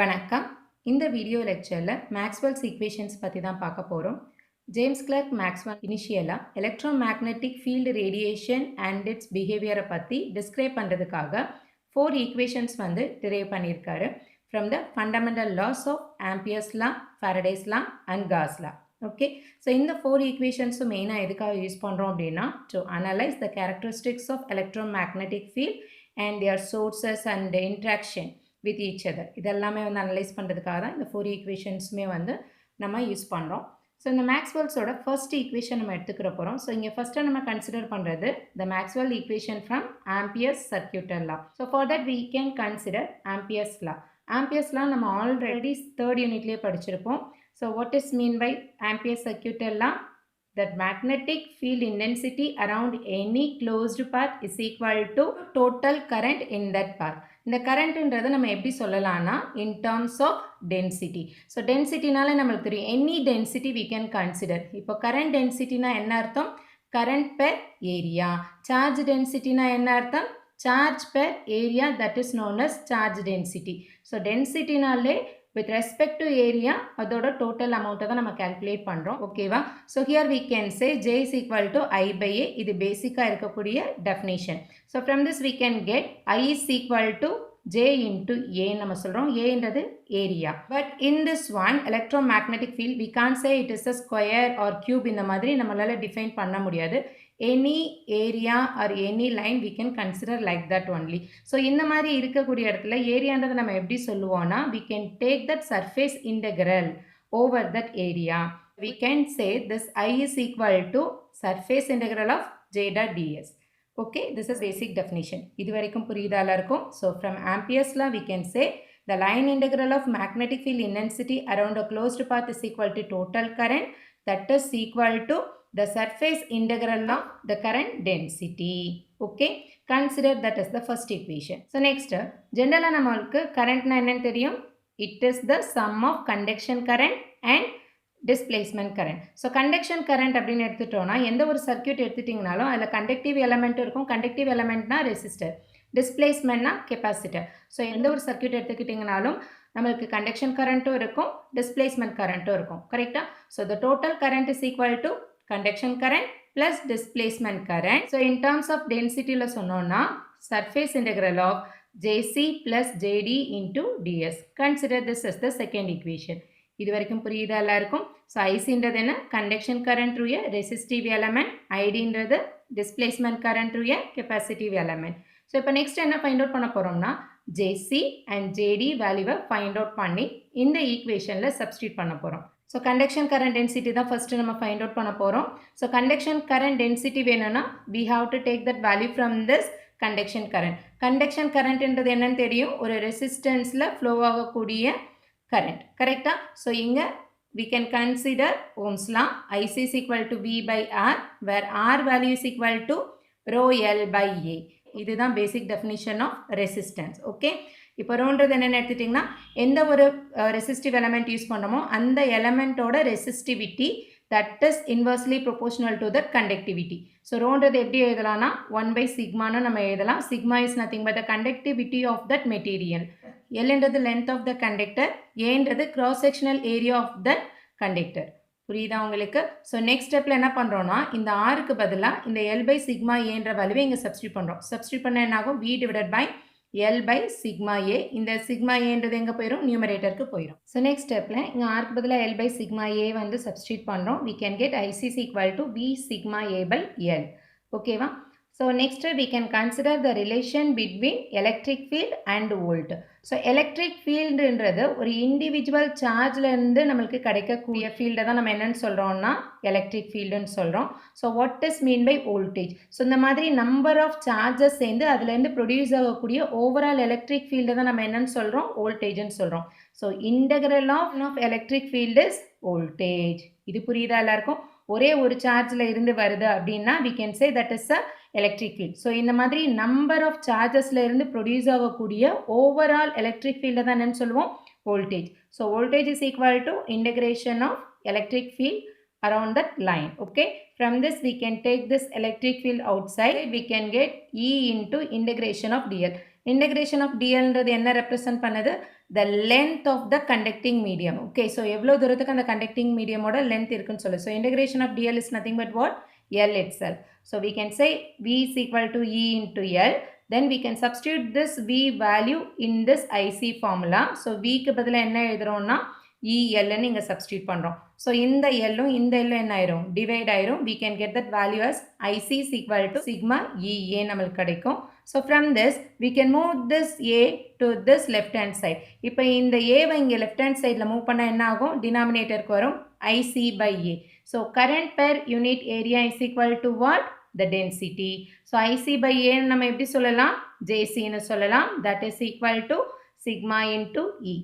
வணக்கம். இந்த video லெக்சர்ல Maxwell's equations பத்தி தான் பார்க்க போறோம். ஜேம்ஸ் கிளர்க் மேக்ஸ்வெல் இனிஷியலா electromagnetic field radiation and its பிஹேவியரை பத்தி டிஸ்கிரைப் பண்றதுக்காக 4 ஈக்குவேஷன்ஸ் டிரைவ் பண்ணியிருக்காரு. From the fundamental laws of Ampere's law, Faraday's law and Gauss law. Okay, so இந்த 4 ஈக்குவேஷன்ஸும் மெயினாக எதுக்காக யூஸ் பண்ணுறோம் அப்படின்னா to analyse the characteristics of electromagnetic field and their sources and interaction with each other. இதெல்லாமே analyse பண்ணுறதுக்காக தான் இந்த 4 ஈக்குவேஷன்ஸுமே நம்ம யூஸ் பண்ணுறோம். ஸோ இந்த மேக்ஸ்வெல்ஸோட ஃபர்ஸ்ட் ஈக்குவேஷன் நம்ம எடுத்துக்கிற போகிறோம். ஸோ இங்கே ஃபஸ்ட்டு நம்ம கன்சிடர் பண்ணுறது the Maxwell equation from Ampere's circuital law. So for that we can consider Ampere's law. Ampere's law நம்ம ஆல்ரெடி தேர்ட் யூனிட்லேயே படிச்சிருப்போம். So what is mean by Ampere's circuital law? That magnetic field intensity around any closed path is equal to total current in that path. இந்த கரண்ட்ன்றதை நம்ம எப்படி சொல்லலாம்னா in terms of density. So டென்சிட்டினால நம்மளுக்கு தெரியும் any density we can consider. இப்போ current டென்சிட்டினா என்ன அர்த்தம்? Current per area. சார்ஜ் டென்சிட்டினா என்ன அர்த்தம்? Charge per area, that is known as charge density. So டென்சிட்டினாலே with respect to area அதோட total amount தான் நம்ம calculate பண்ணுறோம். ஓகேவா? So here we can say J is equal to I by A. இது பேசிக்காக இருக்கக்கூடிய definition. So from this we can get I is equal to J into A நம்ம சொல்கிறோம். A என்றது area. But in this one electromagnetic field we can't say it is a square or cube. இந்த மாதிரி நம்மளால define பண்ண முடியாது. any area or any line we can consider like that only. So இந்த மாதிரி இருக்கக்கூடிய இடத்துல ஏரியான்றதை நம்ம எப்படி சொல்லுவோம்னா we can take that surface integral over that area. We can say this I is equal to surface integral of J dot ds. Okay, this is basic definition. இது வரைக்கும் புரியுதா எல்லாருக்கும்? So from Ampere's law we can say the line integral of magnetic field intensity around a closed path is equal to total current, that is equal to the surface integral of the current density. Okay, consider that as the first equation. So next, generally நம்மளுக்கு currentனா என்னன்னு தெரியும்? It is the sum of conduction current and displacement current. So conduction current அப்படின்னு எடுத்துட்டோம்னா எந்த ஒரு circuit எடுத்துட்டிங்கனாலும் அதில் conductive element இருக்கும். கண்டக்டிவ் எலமெண்ட்னா ரெசிஸ்டர், டிஸ்பிளேஸ்மெண்ட்னா கெப்பாசிட்டர். ஸோ எந்த ஒரு சர்க்யூட் எடுத்துக்கிட்டிங்கனாலும் நம்மளுக்கு கண்டக்ஷன் கரண்ட்டும் இருக்கும், டிஸ்பிளேஸ்மெண்ட் கரண்ட்டும் இருக்கும். கரெக்டாக? So the total current is equal to conduction current plus displacement current. So in terms of density la சொன்னோம்னா surface integral of Jc plus Jd into ds. Consider this as the second equation. இது வரைக்கும் புரியுதா எல்லாருக்கும்? So ஐசின்றது என்ன? Conduction current through a resistive element. ஐடின்றது displacement current through a capacitive element. So இப்போ next என்ன ஃபைண்ட் அவுட் பண்ண போகிறோம்னா Jc and Jd வேல்யூவை ஃபைண்ட் அவுட் பண்ணி இந்த ஈக்குவேஷனில் சப்ஸ்டியூட் பண்ண போகிறோம். ஸோ கண்டக்ஷன் கரண்ட் டென்சிட்டி தான் ஃபஸ்ட்டு நம்ம ஃபைண்ட் அவுட் பண்ண போகிறோம். ஸோ கண்டக்ஷன் கரண்ட் டென்சிட்டி வேணும்னா we have to take that value from this conduction current. Conduction கரண்ட்ன்றது என்னன்னு தெரியும்? ஒரு ரெசிஸ்டன்ஸில் ஃப்ளோ ஆகக்கூடிய கரண்ட். கரெக்டாக? ஸோ இங்கே we can consider Ohm's law. IC is equal to V by R, where R value is equal to rho L by A. இதுதான் பேசிக் definition of resistance. Okay, இப்போ ரோன்றது என்னென்னு எடுத்துட்டிங்கன்னா எந்த ஒரு ரெசிஸ்டிவ் எலமெண்ட் யூஸ் பண்ணமோ அந்த எலமெண்ட்டோட resistivity that is inversely proportional to that conductivity. So ரோன்றது எப்படி எழுதலாம்னா 1 by சிக்மான்னு நம்ம எழுதலாம். Sigma is nothing but the conductivity of that material. எல்ன்றது லென்த் ஆஃப் த கண்டக்டர், ஏன்றது cross sectional area of the conductor. புரியுதா உங்களுக்கு? ஸோ நெக்ஸ்ட் ஸ்டெப்பில் என்ன பண்ணுறோன்னா இந்த ஆருக்கு பதிலாக இந்த எல் பை சிக்மா ஏன்ற வேல்யூவை இங்கே சப்ஸ்டியூட் பண்ணுறோம். சப்ஸ்டியூட் பண்ண என்ன ஆகும்? V divided by L by sigma A. இந்த சிக்மா ஏன்றது எங்கே போயிடும்? நியூமரேட்டருக்கு போயிடும். ஸோ நெக்ஸ்ட் ஸ்டெப்பில் இங்கே ஆருக்கு பதிலாக L by sigma A substitute பண்ணுறோம். We can get I C is equal to V sigma A by L. ஓகேவா? So next we can consider the relation between electric field and volt. So electric field என்றது ஒரு individual சார்ஜ்ல இருந்து நமக்கு கிடைக்கக்கூடிய ஃபீல்டை தான் நம்ம என்னன்னு சொல்கிறோம்னா எலக்ட்ரிக் ஃபீல்டுன்னு சொல்கிறோம். So what is mean by voltage? So இந்த மாதிரி நம்பர் ஆஃப் சார்ஜஸ் சேர்ந்து அதுலேருந்து ப்ரொடியூஸ் ஆகக்கூடிய ஓவரால் எலக்ட்ரிக் ஃபீல்டை தான் நம்ம என்னன்னு சொல்கிறோம்? வோல்டேஜ்னு சொல்கிறோம். So integral of electric field is voltage. இது புரியுதா எல்லாருக்கும்? ஒரே ஒரு சார்ஜில் இருந்து வருது அப்படின்னா we can say that is a electric field. So இந்த மாதிரி நம்பர் ஆஃப் சார்ஜஸில் இருந்து ப்ரொடியூஸ் ஆகக்கூடிய ஓவரால் எலக்ட்ரிக் ஃபீல்டை தான் என்னன்னு சொல்லுவோம்? Voltage. So voltage is equal to integration of electric field around that line. Okay, from this we can take this electric field outside. We can get E into integration of dl. integration of dl என்ன represent பண்ணுது the length of the conducting medium. Okay, so எவ்வளவு தூரத்துக்கு அந்த conducting medium ஓட length இருக்குன்னு சொல்லு. So integration of dl is nothing but what? L itself. So we can say v is equal to E into L. Then we can substitute this v value in this IC formula. So v க்கு பதிலா என்ன எழுதுறோம்னா EL ன்னு இங்க substitute பண்றோம். So இந்த L இந்த L என்ன ஆயிரும்? Divide ஆயிரும். We can get that value as IC is equal to sigma EA நமக்கு கிடைக்கும். So from this we can move this A to this left hand side. இப்போ இந்த A வை இங்க left hand sideல move பண்ணா என்ன ஆகும்? Denominatorக்கு வரும் IC by A. So current per unit area is equal to what? The density. So IC by A நம்ம எப்படி சொல்லலாம்? JC ன்னு சொல்லலாம். That is equal to sigma into E.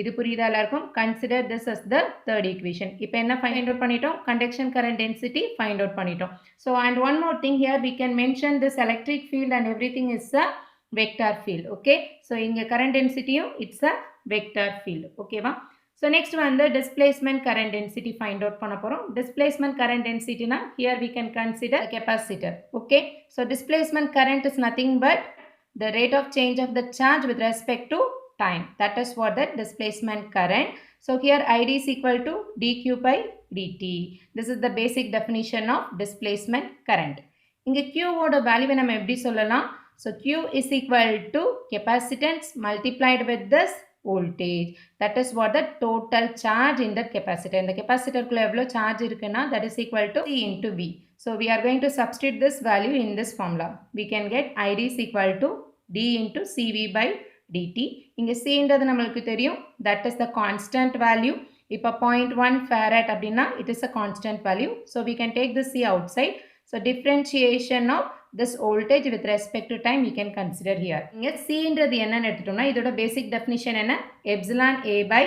இது புரியுதா எல்லாருக்கும்? Consider this as the third equation. இப்போ என்ன find out பண்ணிட்டோம்? Conduction current density find out பண்ணிட்டோம். So and one more thing here we can mention this electric field and everything is a vector field. Okay. So இங்க current density it's a vector field. Okay வா? So next one the displacement current density find out பண்ண போறோம். Displacement current density na here we can consider a capacitor. Okay. So displacement current is nothing but the rate of change of the charge with respect to time. That is what the displacement current. So here ID is equal to dq by dt. This is the basic definition of displacement current. இங்க q ஓட வேல்யூவை நம்ம எப்படி சொல்லலாம்? So q is equal to capacitance multiplied with this voltage. That is what the total charge in that capacitor. இந்த capacitor குள்ள எவ்வளவு charge இருக்குன்னா that is equal to C into V. So we are going to substitute this value in this formula. We can get ID is equal to d into CV by dt. இங்க C ன்றது நம்மளுக்கு தெரியும். That is the constant value. இப்போ 0.1 farad அப்படின்னா it is a constant value. So we can take this C outside. So differentiation of this voltage with respect to time we can consider here. இங்க C ன்றது என்னன்னு எடுத்துட்டோம்னா இதோட basic definition என்ன? Epsilon A by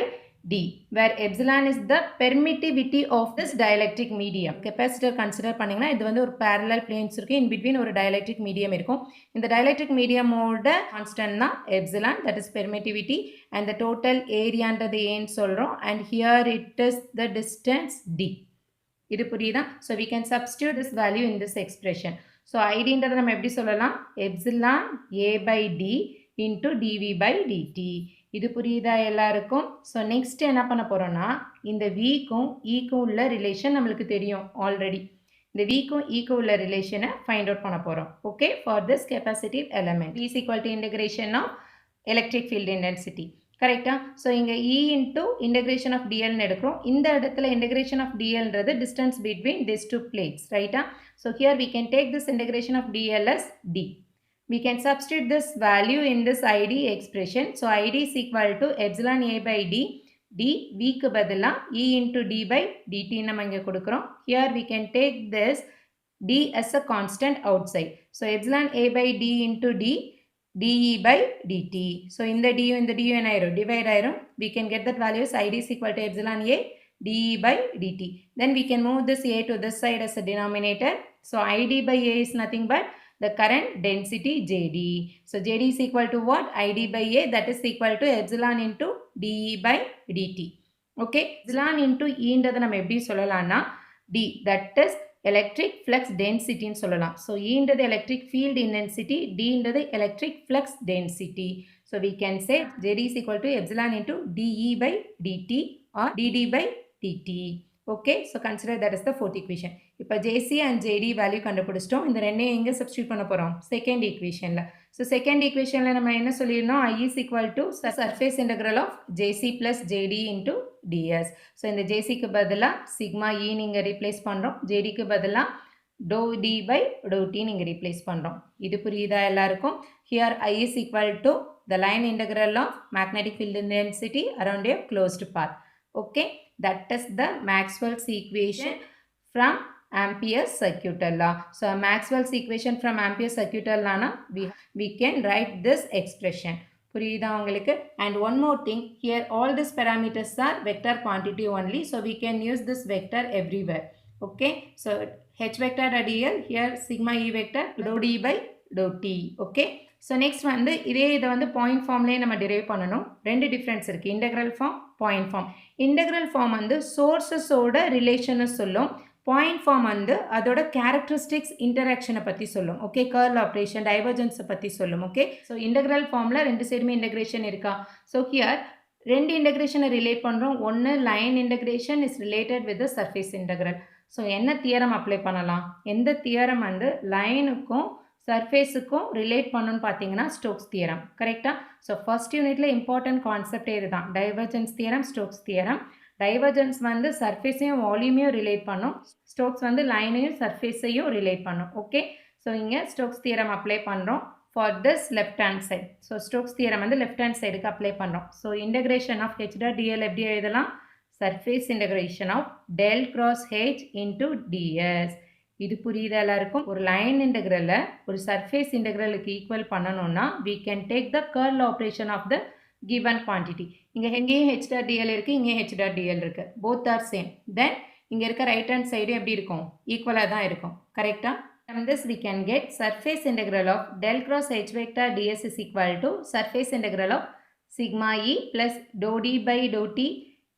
D, where epsilon is the permittivity of this dielectric medium. Capacitor consider பண்ணீங்கன்னா இது வந்து ஒரு parallel planes இருக்கு, in between ஒரு dielectric medium இருக்கும். இந்த dielectric medium ஓட constant தான் epsilon, that is permittivity, and the total area ன்றது ஏன்னு சொல்றோம், and here it is the distance D. இது புரியுதா? So we can substitute this value in this expression. So ID ன்றதை நம்ம எப்படி சொல்லலாம்? Epsilon A by D into dV by dt. இது புரியுதா எல்லாருக்கும்? So next என்ன பண்ண போறோம்னா இந்த V க்கும் E க்கும் உள்ள ரிலேஷன் நம்மளுக்கு தெரியும் ஆல்ரெடி. இந்த V க்கும் E க்கும் உள்ள ரிலேஷனை ஃபைண்ட் அவுட் பண்ண போறோம். Okay, for this capacitive element V is equal to integration of electric field intensity. கரெக்ட்டா? So இங்க E into integration of dl ன்னு எடுக்கிறோம். இந்த இடத்துல integration of dl ன்றது distance between these two plates, ரைட்டா? So here we can take this integration of dl as d. We can substitute this value in this ID expression. So ID is equal to epsilon A by D. D V க்கு பதிலா E into D by dt நம்ம இங்க கொடுக்கிறோம். Here we can take this D as a constant outside. So epsilon A by D into D dE by dt. So இந்த du என்ன ஆயிரும்? Divide ஆயிரும். We can get that value as ID is equal to epsilon A dE by dt. Then we can move this A to this side as a denominator. So ID by A is nothing but the current density JD. So JD is equal to what? ID by A, that is equal to epsilon into dE by dt. Okay, epsilon into E ன்றதை நம்ம எப்படி சொல்லலாம்னா D, that is electric flux density ன்னு சொல்லலாம். So E ன்றது electric field intensity, D ன்றது electric flux density. So we can say JD is equal to epsilon into dE by dt or dd by dt. Okay, so consider that as the fourth equation. இப்போ JC and JD value கண்டுபிடிச்சிட்டோம். இந்த ரெண்டையும் எங்க substitute பண்ண போறோம்? Second ஈக்குவேஷன்ல. So second ஈக்குவேஷன்ல நம்ம என்ன சொல்லிருந்தோம்? I is equal to surface integral of JC plus JD into ds. So இந்த JC க்கு பதிலா sigma E நீங்க ரீப்ளேஸ் பண்றோம். JD க்கு பதிலா dou D by dou T நீங்க ரீப்ளேஸ் பண்றோம். இது புரியுதா எல்லாருக்கும்? Here I is equal to the line integral of magnetic field intensity around a closed path. Okay, that is the Maxwell's equation from Ampere's circuital law. So Maxwell's equation from Ampere's circuital law na we can write this expression. புரியுதா உங்களுக்கு? And one more thing, here all these parameters are vector quantity only, so we can use this vector everywhere. Okay, so H vector dl, here sigma E vector dou D by dou T. Okay, so next வந்து இதை வந்து point formலயே நம்ம derive பண்ணணும். ரெண்டு difference இருக்கு, integral form, point form. Integral form வந்து sources ஓட relation சொல்லும். பாயிண்ட் ஃபார்ம் வந்து அதோட கேரக்டரிஸ்டிக்ஸ் இன்டராக்ஷனை பற்றி சொல்லும். ஓகே, கர்ல் ஆப்ரேஷன் டைவர்ஜென்ஸை பற்றி சொல்லும். ஓகே, ஸோ இன்டெக்ரல் ஃபார்மில் ரெண்டு சைடுமே இன்டெகிரேஷன் இருக்கா? ஸோ ஹியர் ரெண்டு இன்டெகிரேஷனை ரிலேட் பண்ணுறோம். ஒன்று line integration is related with the surface integral. So என்ன தியரம் அப்ளை பண்ணலாம்? எந்த தியரம் வந்து லைனுக்கும் சர்ஃபேஸுக்கும் ரிலேட் பண்ணணும்னு பார்த்தீங்கன்னா ஸ்டோக்ஸ் தியரம். கரெக்டாக? ஸோ ஃபர்ஸ்ட் யூனிட்டில் இம்பார்ட்டன்ட் கான்செப்டே இதுதான், divergence theorem, Stokes theorem. Divergence வந்து சர்ஃபேஸையும் வால்யூமையும் ரிலேட் பண்ணும், ஸ்டோக்ஸ் வந்து லைனையும் சர்ஃபேஸையும் ரிலேட் பண்ணும். ஓகே, ஸோ இங்கே ஸ்டோக்ஸ் தியரம் அப்ளை பண்ணுறோம் for this left hand side. ஸோ ஸ்டோக்ஸ் தியரம் வந்து லெஃப்ட் ஹேண்ட் சைடுக்கு அப்ளை பண்ணுறோம். So integration of h dot dl எப்படி எழுதலாம்? Surface integration of del cross h into ds. இது புரியுதா எல்லாருக்கும்? ஒரு லைன் இன்டெகிரலை ஒரு சர்ஃபேஸ் இன்டெகிரலுக்கு ஈக்குவல் பண்ணணும்னா we can take the curl operation of the given quantity. இங்கேயும் h dot dl இருக்குது, இங்கேயும் h dot dl இருக்குது, both are same. தென் இங்கே இருக்க ரைட் ஹேண்ட் சைடு எப்படி இருக்கும்? ஈக்குவலாக தான் இருக்கும். கரெக்டாக? From this we can get surface integral of del cross h vector ds is equal to surface integral of sigma e plus dou d by dou t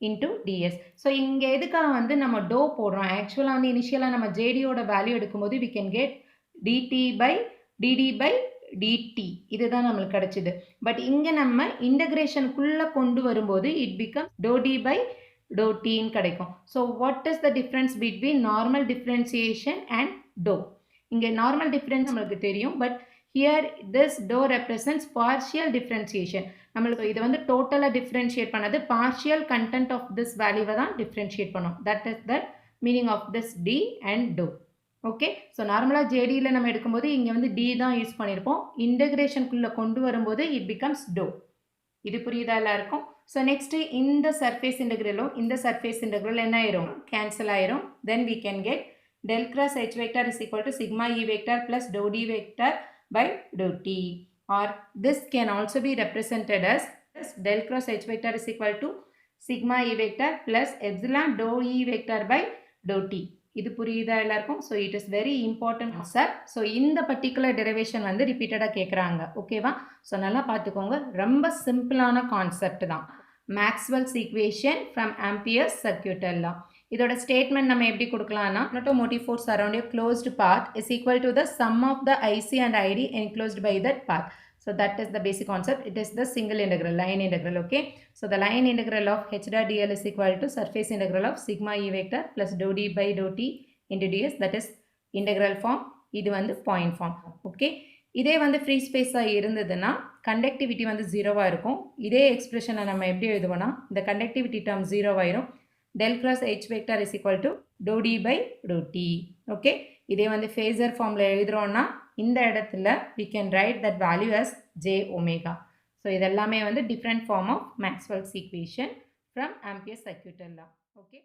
into ds. So இங்கே எதுக்காக வந்து நம்ம டோ போடுறோம்? ஆக்சுவலாக வந்து இனிஷியலாக நம்ம ஜேடியோட value எடுக்கும்போது we can get dt by dd by dt. இதுதான் நம்மளுக்கு கிடச்சிது. பட் இங்கே நம்ம இன்டகிரேஷனுக்குள்ளே கொண்டு வரும்போது it becomes dou d by dou t கிடைக்கும். So what is the difference between normal differentiation and dou? இங்கே நார்மல் டிஃப்ரென்ஸ் நம்மளுக்கு தெரியும், but here this to represents partial differentiation. நம்மளுக்கு இது வந்து டோட்டலாக டிஃப்ரென்ஷியேட் பண்ணது பார்ஷியல் கண்டென்ட் ஆஃப் திஸ் வேல்யூவை தான் டிஃப்ரென்ஷியேட் பண்ணும். That is the meaning of this D and doh. Okay, so நார்மலாக ஜேடியில் நம்ம எடுக்கும்போது இங்கே வந்து டி தான் யூஸ் பண்ணியிருப்போம். இன்டகிரேஷனுக்குள்ளே கொண்டு வரும்போது இட் பிகம்ஸ் டோ. இது புரியுதா எல்லாருக்கும்? ஸோ நெக்ஸ்ட்டு இந்த சர்ஃபேஸ் இன்டெக்ரலும் இந்த சர்ஃபேஸ் இன்டெக்ரல் என்ன ஆயிரும்? கேன்சல் ஆயிரும். தென் we can get del cross h vector is equal to sigma e vector plus dou d vector by dou t, or this can also be represented as del cross h vector is equal to sigma e vector plus epsilon dou e vector by dou t. இது புரியுதா எல்லாருக்கும்? So it is very important sir. So இந்த particular derivation வந்து ரிப்பீட்டடாக கேட்குறாங்க. ஓகேவா? So நல்லா பார்த்துக்கோங்க, ரொம்ப சிம்பிளான கான்செப்ட் தான். Maxwell's equation from Ampere's circuital லா. இதோட ஸ்டேட்மெண்ட் நம்ம எப்படி கொடுக்கலாம்னா, motive force around a closed path is equal to the sum of the IC and ID enclosed by that path. So that is the basic concept. It is the single integral, line integral. Okay, so the line integral of h dot dl is equal to surface integral of sigma e vector plus dou d by dou t into ds. That is integral form. இது வந்து point form. Okay, இதே வந்து free ஸ்பேஸாக இருந்ததுன்னா conductivity வந்து ஜீரோவாக இருக்கும். இதே எக்ஸ்பிரஷனை நம்ம எப்படி எழுதுவோம்னா, இந்த கண்டக்டிவிட்டி டேர்ம் ஜீரோவாயிரும். del cross h vector is equal to dou d by dou t. Okay, இதே வந்து ஃபேஸர் ஃபார்மில் எழுதுகிறோன்னா இந்த இடத்துல we can write that value as j omega. So இதெல்லாமே வந்து different form of Maxwell's equation from Ampere's circuital law. Okay.